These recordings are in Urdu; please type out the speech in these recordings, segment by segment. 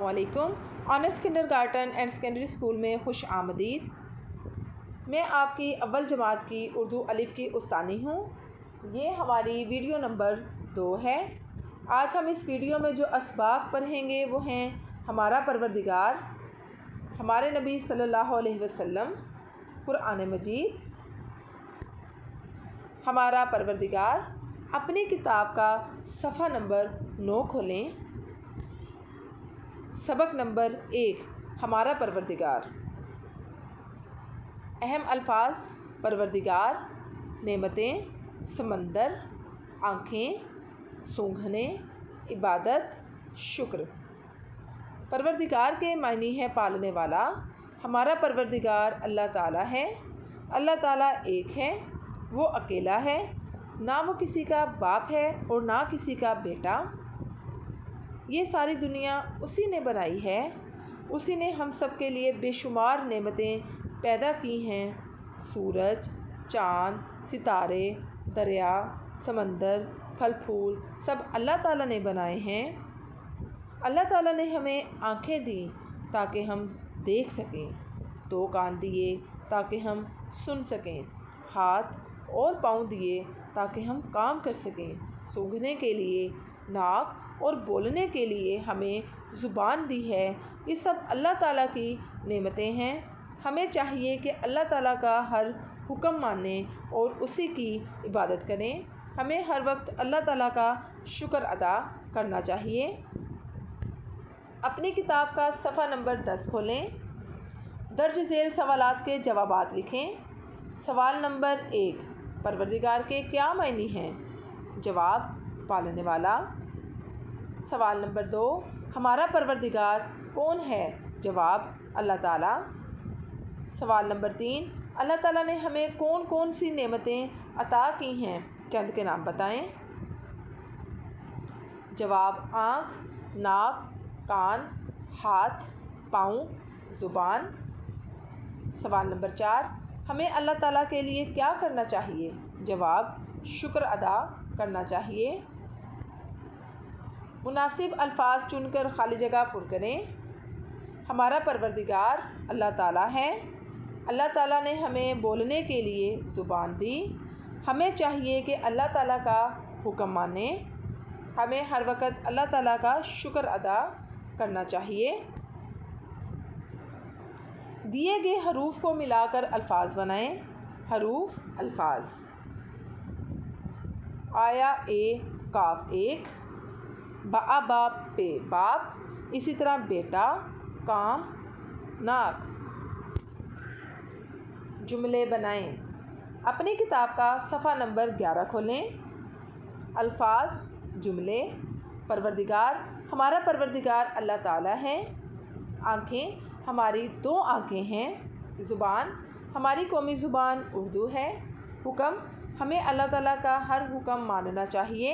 السلام علیکم۔ Honours kindergarten and secondary school میں خوش آمدید۔ میں آپ کی اول جماعت کی اردو الف کی استانی ہوں۔ یہ ہماری ویڈیو نمبر 2 ہے۔ آج ہم اس ویڈیو میں جو اسباق پڑھیں گے وہ ہیں ہمارا پروردگار، ہمارے نبی صلی اللہ علیہ وسلم، قرآن مجید۔ ہمارا پروردگار اپنی کتاب کا صفحہ نمبر 9 کھولیں۔ سبق نمبر 1، ہمارا پروردگار۔ اہم الفاظ: پروردگار، نعمتیں، سمندر، آنکھیں، سونگھنے، عبادت، شکر۔ پروردگار کے معنی ہے پالنے والا۔ ہمارا پروردگار اللہ تعالیٰ ہے۔ اللہ تعالیٰ ایک ہے، وہ اکیلا ہے، نہ وہ کسی کا باپ ہے اور نہ کسی کا بیٹا۔ یہ ساری دنیا اسی نے بنائی ہے۔ اسی نے ہم سب کے لیے بے شمار نعمتیں پیدا کی ہیں۔ سورج، چاند، ستارے، دریا، سمندر، پھل پھول سب اللہ تعالیٰ نے بنائے ہیں۔ اللہ تعالیٰ نے ہمیں آنکھیں دیں تاکہ ہم دیکھ سکیں، 2 کان دیے تاکہ ہم سن سکیں، ہاتھ اور پاؤں دیے تاکہ ہم کام کر سکیں، سونگھنے کے لیے ناک اور بولنے کے لیے ہمیں زبان دی ہے۔ یہ سب اللہ تعالیٰ کی نعمتیں ہیں۔ ہمیں چاہیے کہ اللہ تعالیٰ کا ہر حکم مانیں اور اسی کی عبادت کریں۔ ہمیں ہر وقت اللہ تعالیٰ کا شکر ادا کرنا چاہیے۔ اپنی کتاب کا صفحہ نمبر 10 کھولیں۔ درج ذیل سوالات کے جوابات لکھیں۔ سوال نمبر 1، پروردگار کے کیا معنی ہیں؟ جواب: پالنے والا۔ سوال نمبر 2، ہمارا پروردگار کون ہے؟ جواب: اللہ تعالیٰ۔ سوال نمبر 3، اللہ تعالیٰ نے ہمیں کون کون سی نعمتیں عطا کی ہیں؟ چند کے نام بتائیں۔ جواب: آنکھ، ناک، کان، ہاتھ، پاؤں، زبان۔ سوال نمبر 4، ہمیں اللہ تعالیٰ کے لیے کیا کرنا چاہیے؟ جواب: شکر ادا کرنا چاہیے۔ مناسب الفاظ چن کر خالی جگہ پر کریں۔ ہمارا پروردگار اللہ تعالیٰ ہے۔ اللہ تعالیٰ نے ہمیں بولنے کے لیے زبان دی۔ ہمیں چاہیے کہ اللہ تعالیٰ کا حکم مانیں۔ ہمیں ہر وقت اللہ تعالیٰ کا شکر ادا کرنا چاہیے۔ دیے گئے حروف کو ملا کر الفاظ بنائیں۔ حروف: الفاظ: آیا اے کاف 1، با باپ پہ باپ، اسی طرح بیٹا، کام، ناک۔ جملے بنائیں۔ اپنی کتاب کا صفحہ نمبر 11 کھولیں۔ الفاظ، جملے: پروردگار، ہمارا پروردگار اللہ تعالیٰ ہے۔ آنکھیں، ہماری 2 آنکھیں ہیں۔ زبان، ہماری قومی زبان اردو ہے۔ حکم، ہمیں اللہ تعالیٰ کا ہر حکم ماننا چاہیے۔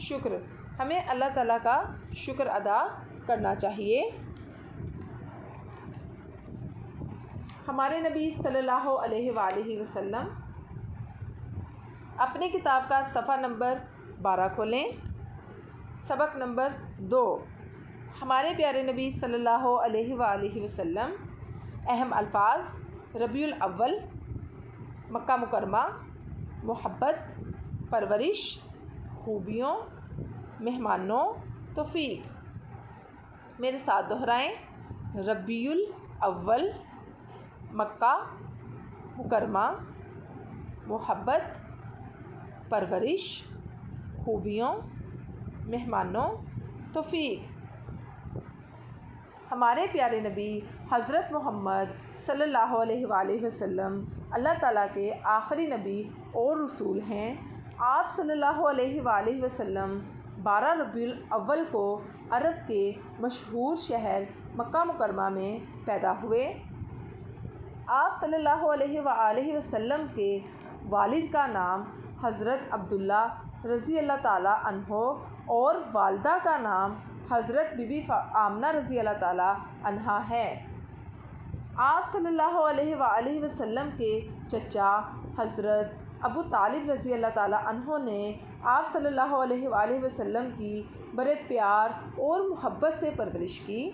شکر، ہمیں اللہ تعالیٰ کا شکر ادا کرنا چاہیے۔ ہمارے نبی صلی اللہ علیہ وآلہ وسلم۔ اپنی کتاب کا صفحہ نمبر 12 کھولیں۔ سبق نمبر 2، ہمارے پیارے نبی صلی اللہ علیہ وآلہ وسلم۔ اہم الفاظ: ربیع الاول، مکہ مکرمہ، محبت، پرورش، خوبیوں، مہمانوں، توفیق۔ میرے ساتھ دہرائیں: ربیع الاول، مکہ مکرمہ، محبت، پرورش، خوبیوں، مہمانوں، توفیق۔ ہمارے پیارے نبی حضرت محمد صلی اللہ علیہ وآلہ وسلم اللہ تعالیٰ کے آخری نبی اور رسول ہیں۔ آپ صلی اللہ علیہ وآلہ وسلم 12 ربیع الاول کو عرب کے مشہور شہر مکہ مکرمہ میں پیدا ہوئے۔ آپ صلی اللہ علیہ وآلہ وسلم کے والد کا نام حضرت عبداللہ رضی اللہ تعالیٰ عنہ اور والدہ کا نام حضرت بی بی آمنہ رضی اللہ تعالیٰ عنہا ہے۔ آپ صلی اللہ علیہ وآلہ وسلم کے چچا حضرت ابو طالب رضی اللہ تعالیٰ عنہ نے آپ صلی اللہ علیہ وآلہ وسلم کی بڑے پیار اور محبت سے پرورش کی۔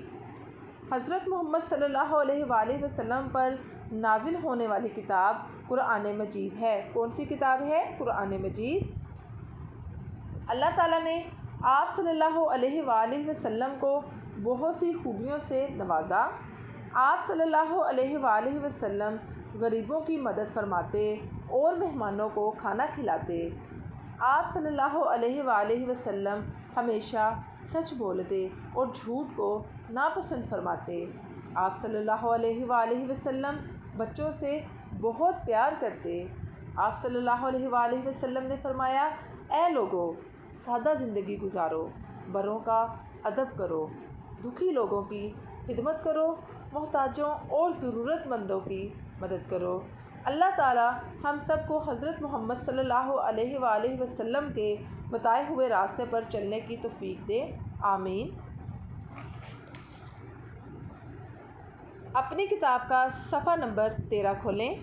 حضرت محمد صلی اللہ علیہ وآلہ وسلم پر نازل ہونے والی کتاب قرآن مجید ہے۔ کون سی کتاب ہے؟ قرآن مجید۔ اللہ تعالیٰ نے آپ صلی اللہ علیہ وآلہ وسلم کو بہت سی خوبیوں سے نوازا۔ آپ صلی اللہ علیہ وآلہ وسلم غریبوں کی مدد فرماتے اور مہمانوں کو کھانا کھلاتے۔ آپ صلی اللہ علیہ وآلہ وسلم ہمیشہ سچ بولتے اور جھوٹ کو ناپسند فرماتے۔ آپ صلی اللہ علیہ وآلہ وسلم بچوں سے بہت پیار کرتے۔ آپ صلی اللہ علیہ وآلہ وسلم نے فرمایا، اے لوگو، سادہ زندگی گزارو، بڑوں کا ادب کرو، دکھی لوگوں کی خدمت کرو، محتاجوں اور ضرورت مندوں کی مدد کرو۔ اللہ تعالیٰ ہم سب کو حضرت محمد صلی اللہ علیہ وآلہ وسلم کے بتائے ہوئے راستے پر چلنے کی توفیق دے، آمین۔ اپنی کتاب کا صفحہ نمبر 13 کھولیں۔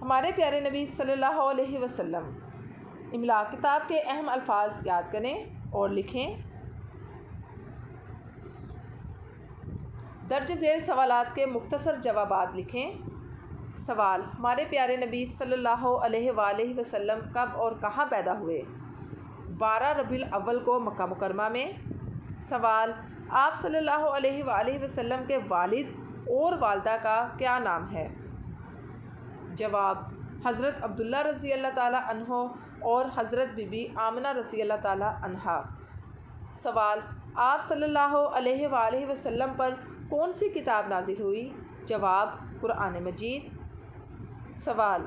ہمارے پیارے نبی صلی اللہ علیہ وسلم املا کتاب کے اہم الفاظ یاد کریں اور لکھیں۔ درج ذیل سوالات کے مختصر جوابات لکھیں۔ سوال: ہمارے پیارے نبی صلی اللہ علیہ وآلہ وسلم کب اور کہاں پیدا ہوئے؟ 12 ربیع الاول کو مکہ مکرمہ میں۔ سوال: آپ صلی اللہ علیہ وآلہ وسلم کے والد اور والدہ کا کیا نام ہے؟ جواب: حضرت عبداللہ رضی اللہ تعالیٰ عنہ اور حضرت بی بی آمنہ رضی اللہ تعالیٰ عنہا۔ سوال: آپ صلی اللہ علیہ وآلہ وسلم پر کون سی کتاب نازل ہوئی؟ جواب: قرآن مجید۔ سوال: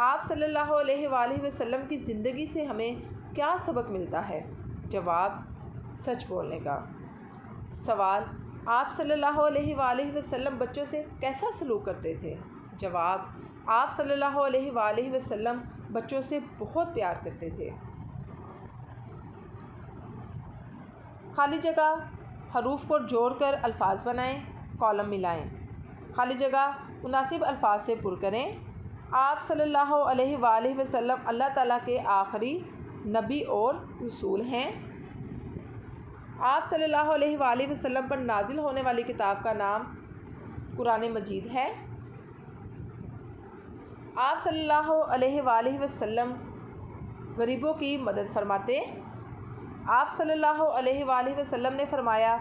آپ صلی اللہ علیہ وآلہ وسلم کی زندگی سے ہمیں کیا سبق ملتا ہے؟ جواب: سچ بولنے کا۔ سوال: آپ صلی اللہ علیہ وآلہ وسلم بچوں سے کیسا سلوک کرتے تھے؟ جواب: آپ صلی اللہ علیہ وآلہ وسلم بچوں سے بہت پیار کرتے تھے۔ خالی جگہ حروف کو جوڑ کر الفاظ بنائیں، کالم ملائیں۔ خالی جگہ مناسب الفاظ سے پر کریں۔ آپ صلی اللہ علیہ وآلہ وسلم اللہ تعالیٰ کے آخری نبی اور رسول ہیں۔ آپ صلی اللہ علیہ وآلہ وسلم پر نازل ہونے والی کتاب کا نام قرآن مجید ہے۔ آپ صلی اللہ علیہ وآلہ وسلم غریبوں کی مدد فرماتے۔ آپ صلی اللہ علیہ وآلہ وسلم نے فرمایا،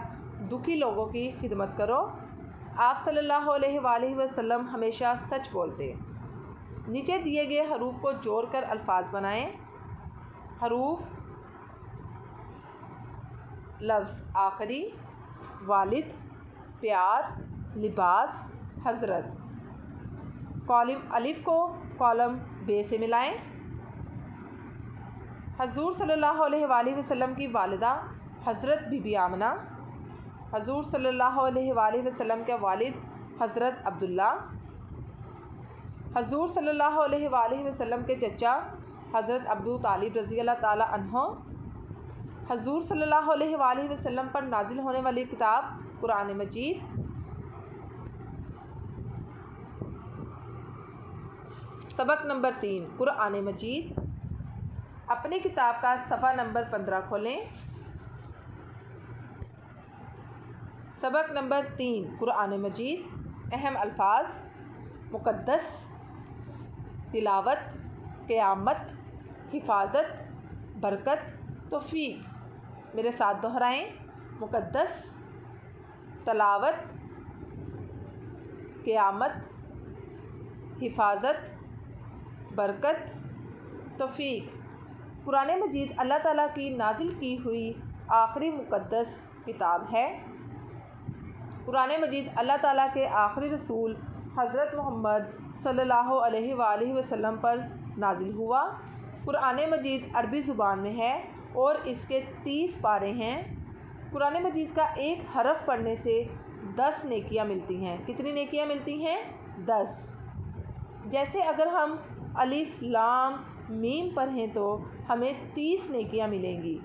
دکھی لوگوں کی خدمت کرو۔ آپ صلی اللہ علیہ وآلہ وسلم ہمیشہ سچ بولتے۔ نیچے دیے گئے حروف کو جوڑ کر الفاظ بنائیں۔ حروف: لفظ آخری، والد، پیار، لباس، حضرت۔ کالم الف کو کالم بے سے ملائیں۔ حضور صلی اللہ علیہ وآلہ وسلم کی والدہ حضرت بی بی آمنہ۔ حضور صلی اللہ علیہ وآلہ وسلم کے والد حضرت عبداللہ۔ حضور صلی اللہ علیہ وآلہ وسلم کے چچا حضرت ابو طالب رضی اللہ تعالیٰ عنہ۔ حضور صلی اللہ علیہ وآلہ وسلم پر نازل ہونے والی کتاب قرآن مجید۔ سبق نمبر 3 قرآن مجید۔ اپنی کتاب کا صفحہ نمبر 15 کھولیں۔ سبق نمبر 3 قرآن مجید۔ اہم الفاظ: مقدس، تلاوت، قیامت، حفاظت، برکت، توفیق۔ میرے ساتھ دہرائیں: مقدس، تلاوت، قیامت، حفاظت، برکت، توفیق۔ قرآن مجید اللہ تعالیٰ کی نازل کی ہوئی آخری مقدس کتاب ہے۔ قرآن مجید اللہ تعالیٰ کے آخری رسول حضرت محمد صلی اللہ علیہ وآلہ وسلم پر نازل ہوا۔ قرآن مجید عربی زبان میں ہے اور اس کے 30 پارے ہیں۔ قرآن مجید کا ایک حرف پڑھنے سے 10 نیکیاں ملتی ہیں۔ کتنی نیکیاں ملتی ہیں؟ 10۔ جیسے اگر ہم الف، لام، میم پڑھیں تو ہمیں 30 نیکیاں ملیں گی۔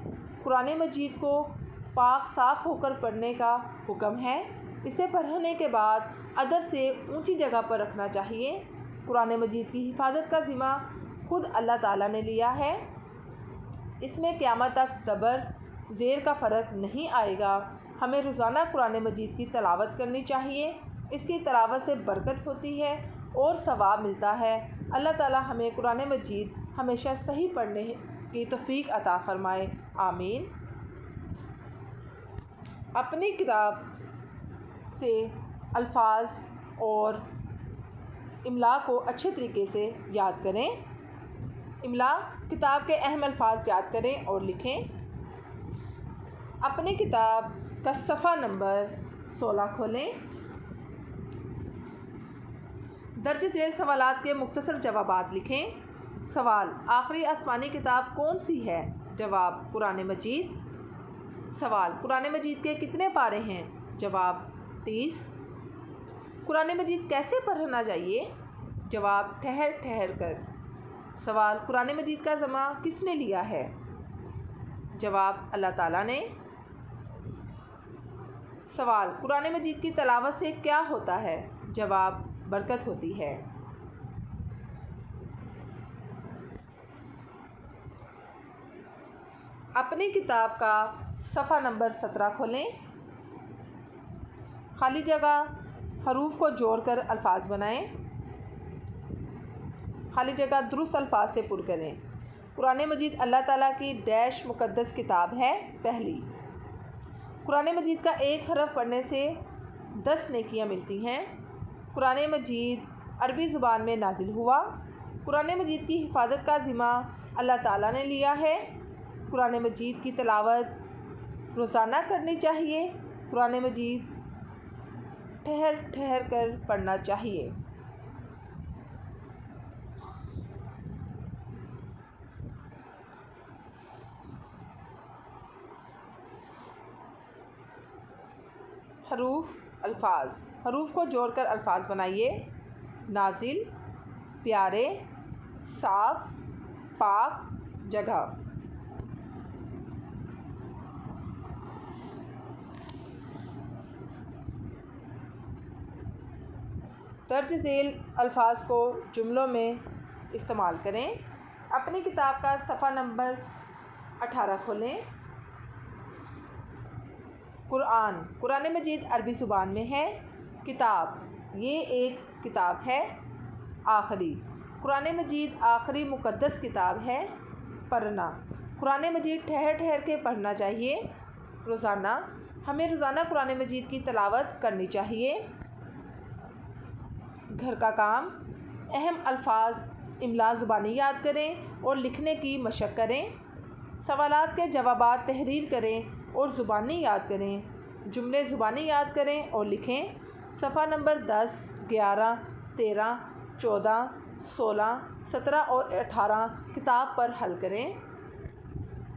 قرآن مجید کو پاک صاف ہو کر پڑھنے کا حکم ہے۔ اسے پڑھنے کے بعد ادب سے اونچی جگہ پر رکھنا چاہیے۔ قرآن مجید کی حفاظت کا ذمہ خود اللہ تعالیٰ نے لیا ہے۔ اس میں قیامت تک زیر کا فرق نہیں آئے گا۔ ہمیں روزانہ قرآن مجید کی تلاوت کرنی چاہیے، اس کی تلاوت سے برکت ہوتی ہے اور ثواب ملتا ہے۔ اللہ تعالی ہمیں قرآن مجید ہمیشہ صحیح پڑھنے کی توفیق عطا فرمائے، آمین۔ اپنی کتاب سے الفاظ اور املا کو اچھے طریقے سے یاد کریں۔ املا: کتاب کے اہم الفاظ یاد کریں اور لکھیں۔ اپنی کتاب کا صفحہ نمبر 16 کھولیں۔ درج ذیل سوالات کے مختصر جوابات لکھیں۔ سوال: آخری آسمانی کتاب کون سی ہے؟ جواب: قرآن مجید۔ سوال: قرآن مجید کے کتنے پارے ہیں؟ جواب: 30۔ قرآن مجید کیسے پڑھنا چاہیے؟ جواب: ٹھہر ٹھہر کر۔ سوال: قرآن مجید کا ذمہ کس نے لیا ہے؟ جواب: اللہ تعالیٰ نے۔ سوال: قرآن مجید کی تلاوت سے کیا ہوتا ہے؟ جواب: برکت ہوتی ہے۔ اپنی کتاب کا صفحہ نمبر 17 کھولیں۔ خالی جگہ حروف کو جوڑ کر الفاظ بنائیں۔ خالی جگہ درست الفاظ سے پر کریں۔ قرآن مجید اللہ تعالیٰ کی ڈیش مقدس کتاب ہے۔ پہلی، قرآن مجید کا ایک حرف پڑھنے سے 10 نیکیاں ملتی ہیں۔ قرآن مجید عربی زبان میں نازل ہوا۔ قرآن مجید کی حفاظت کا ذمہ اللہ تعالیٰ نے لیا ہے۔ قرآن مجید کی تلاوت روزانہ کرنی چاہیے۔ قرآن مجید ٹھہر ٹھہر کر پڑھنا چاہیے۔ حروف: الفاظ۔ حروف کو جوڑ کر الفاظ بنائیے۔ نازل: پیارے، صاف، پاک جگہ۔ درج ذیل الفاظ کو جملوں میں استعمال کریں۔ اپنی کتاب کا صفحہ نمبر 18 کھولیں۔ قرآن: قرآن مجید عربی زبان میں ہے۔ کتاب: یہ ایک کتاب ہے۔ آخری: قرآن مجید آخری مقدس کتاب ہے۔ پڑھنا: قرآن مجید ٹھہر ٹھہر کے پڑھنا چاہیے۔ روزانہ: ہمیں روزانہ قرآن مجید کی تلاوت کرنی چاہیے۔ گھر کا کام: اہم الفاظ املا زبانی یاد کریں اور لکھنے کی مشق کریں۔ سوالات کے جوابات تحریر کریں اور زبانی یاد کریں۔ جملے زبانی یاد کریں اور لکھیں۔ صفحہ نمبر 10، 11، 13، 14، 16، 17 اور 18 کتاب پر حل کریں۔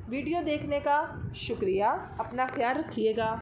ویڈیو دیکھنے کا شکریہ۔ اپنا خیال رکھیے گا۔